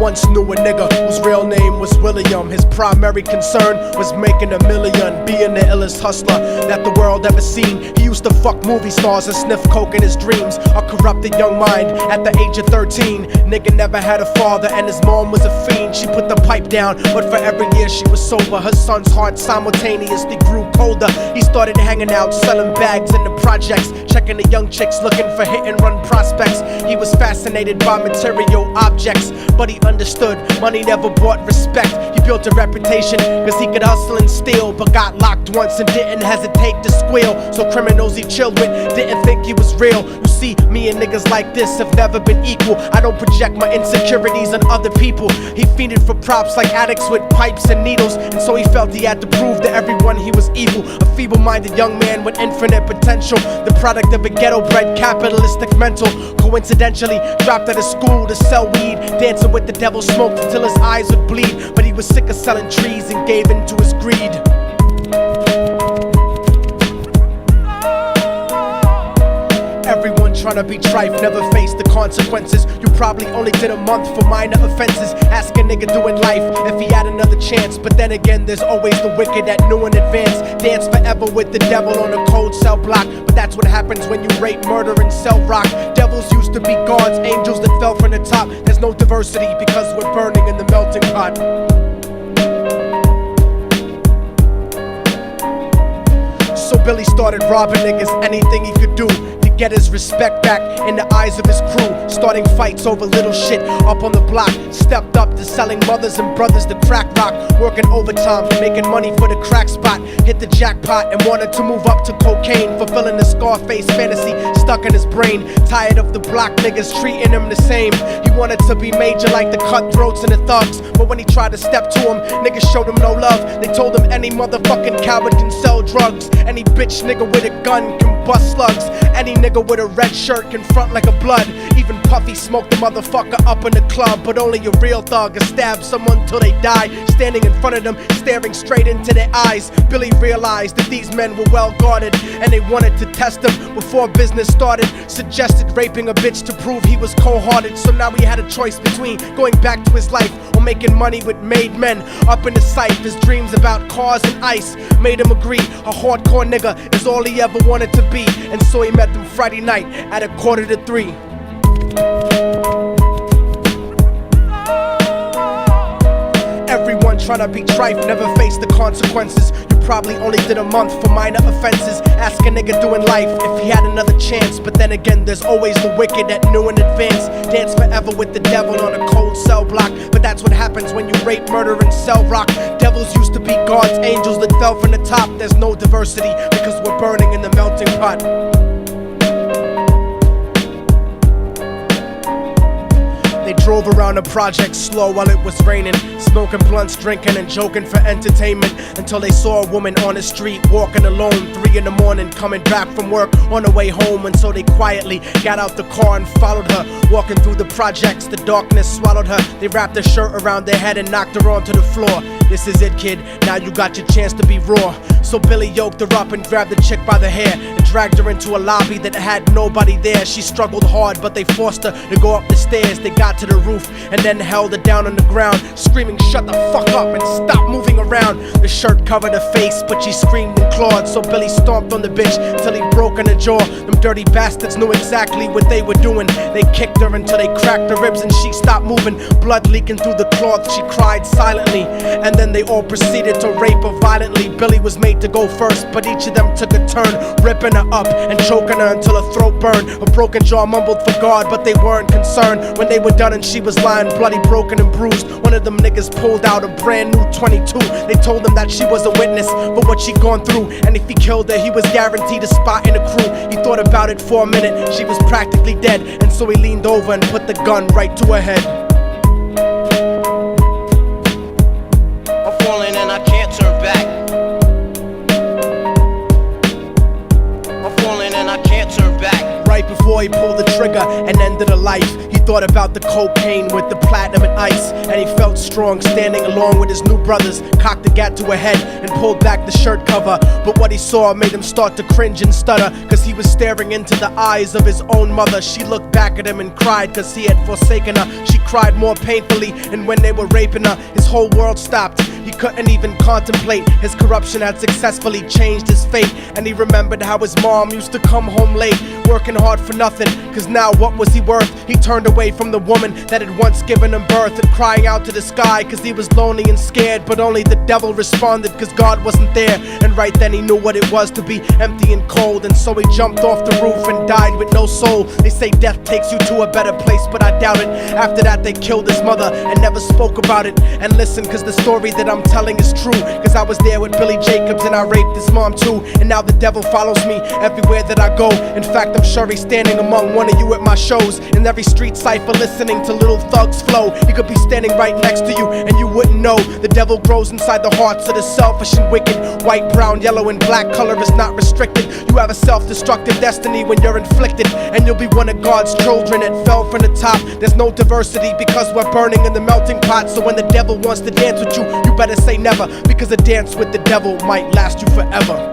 once knew a nigga whose real name was William. His primary concern was making $1 million, being the illest hustler that the world ever seen. He used to fuck movie stars and sniff coke in his dreams. A corrupted young mind at the age of 13. Nigga never had a father and his mom was a fiend. She put the pipe down, but for every year she was sober, her son's heart simultaneously grew colder. He started hanging out, selling bags in the projects, checking the young chicks looking for hit and run prospects. He was fascinated by material objects, but he understood money never brought respect. He built a reputation cause he could hustle and steal, but got locked once and didn't hesitate to squeal. So criminals he chilled with didn't think he was real. You see, me and niggas like this have never been equal. I don't project my insecurities on other people. He fiended for props like addicts with pipes and needles, and so he felt he had to prove to everyone he was evil. A feeble-minded young man with infinite potential, the product of a ghetto-bred capitalistic mental. Coincidentally dropped out of school to sell weed, dancing with the devil, smoked until his eyes would bleed. But he was sick of selling trees and gave in to his greed. Everyone tryna be trife, never face the consequences. You probably only did a month for minor offenses. Ask a nigga doing life if he had another chance. But then again, there's always the wicked that knew in advance. Dance forever with the devil on a cold cell block. But that's what happens when you rape, murder, and sell rock. Devils used to be gods, angels that fell from the top. There's no diversity because we're burning in the melting pot. So Billy started robbing niggas, anything he could do to get his respect back in the eyes of his crew. Starting fights over little shit up on the block. Stepped up to selling mothers and brothers the crack rock. Working overtime, making money for the crack spot. Hit the jackpot and wanted to move up to cocaine, fulfilling the Scarface fantasy stuck in his brain. Tired of the block niggas treating him the same. He wanted to be major like the cutthroats and the thugs, but when he tried to step to him, niggas showed him no love. They told him any motherfucking coward can sell drugs. Any bitch nigga with a gun can bust slugs. Any nigga with a red shirt can front like a blood. Even Puffy smoked the motherfucker up in the club. But only a real thug can stab someone till they die. Standing in front of them, staring straight into their eyes, Billy realized that these men were well guarded, and they wanted to test him before business started. Suggested raping a bitch to prove he was cold-hearted. So now he had a choice between going back to his life or making money with made men. Up in the sight, his dreams about cars and ice made him agree a hardcore nigga is all he ever wanted to be. And so he met them Friday night at 2:45. Everyone tryna be trife, never face the consequences. You probably only did a month for minor offenses. Ask a nigga doing life if he had another chance. But then again, there's always the wicked that knew in advance. Dance forever with the devil on a cold cell block. But that's what happens when you rape, murder, and sell rock. Devils used to be gods, angels that fell from the top. There's no diversity because we're burning in the melting pot. They drove around the project slow while it was raining, smoking blunts, drinking and joking for entertainment, until they saw a woman on the street walking alone, 3 in the morning, coming back from work on her way home. And so they quietly got out the car and followed her. Walking through the projects, the darkness swallowed her. They wrapped her shirt around their head and knocked her onto the floor. This is it, kid, now you got your chance to be raw. So Billy yoked her up and grabbed the chick by the hair and dragged her into a lobby that had nobody there. She struggled hard, but they forced her to go up the stairs. They got to the roof and then held her down on the ground, screaming, "Shut the fuck up and stop moving around." The shirt covered her face, but she screamed and clawed. So Billy stomped on the bitch till he broke in her jaw. Them dirty bastards knew exactly what they were doing. They kicked her until they cracked her ribs and she stopped moving. Blood leaking through the cloth, she cried silently. And then they all proceeded to rape her violently. Billy was made to go first, but each of them took a turn, ripping her up and choking her until her throat burned. Her broken jaw mumbled for God, but they weren't concerned. When they were done and she was lying bloody, broken and bruised, one of them niggas pulled out a brand new 22. They told him that she was a witness for what she'd gone through, and if he killed her, he was guaranteed a spot in the crew. He thought about it for a minute, she was practically dead, and so he leaned over and put the gun right to her head. I'm falling and I can't turn back. I'm falling and I can't turn back. Right before he pulled the trigger and ended her life, he thought about the cocaine with the platinum and ice, and he felt strong standing along with his new brothers. Cocked the gat to a head and pulled back the shirt cover, but what he saw made him start to cringe and stutter, cause he was staring into the eyes of his own mother. She looked back at him and cried cause he had forsaken her. She cried more painfully, and when they were raping her, his whole world stopped. He couldn't even contemplate. His corruption had successfully changed his fate, and he remembered how his mom used to come home late, working hard for nothing, cause now what was he worth? He turned away from the woman that had once given him birth, and crying out to the sky cause he was lonely and scared, but only the devil responded cause God wasn't there. And right then he knew what it was to be empty and cold, and so he jumped off the roof and died with no soul. They say death takes you to a better place, but I doubt it. After that they killed his mother and never spoke about it. And listen, cause the story that I'm telling is true, cause I was there with Billy Jacobs and I raped his mom too. And now the devil follows me everywhere that I go. In fact, I'm sure he's standing among one of you at my shows, in every street cipher listening to little thugs flow. He could be standing right next to you and you wouldn't know. The devil grows inside the hearts of the selfish and wicked. White, brown, yellow, and black color is not restricted. You have a self-destructive destiny when you're inflicted, and you'll be one of God's children that fell from the top. There's no diversity because we're burning in the melting pot. So when the devil wants to dance with you, you better say never, because a dance with the devil might last you forever.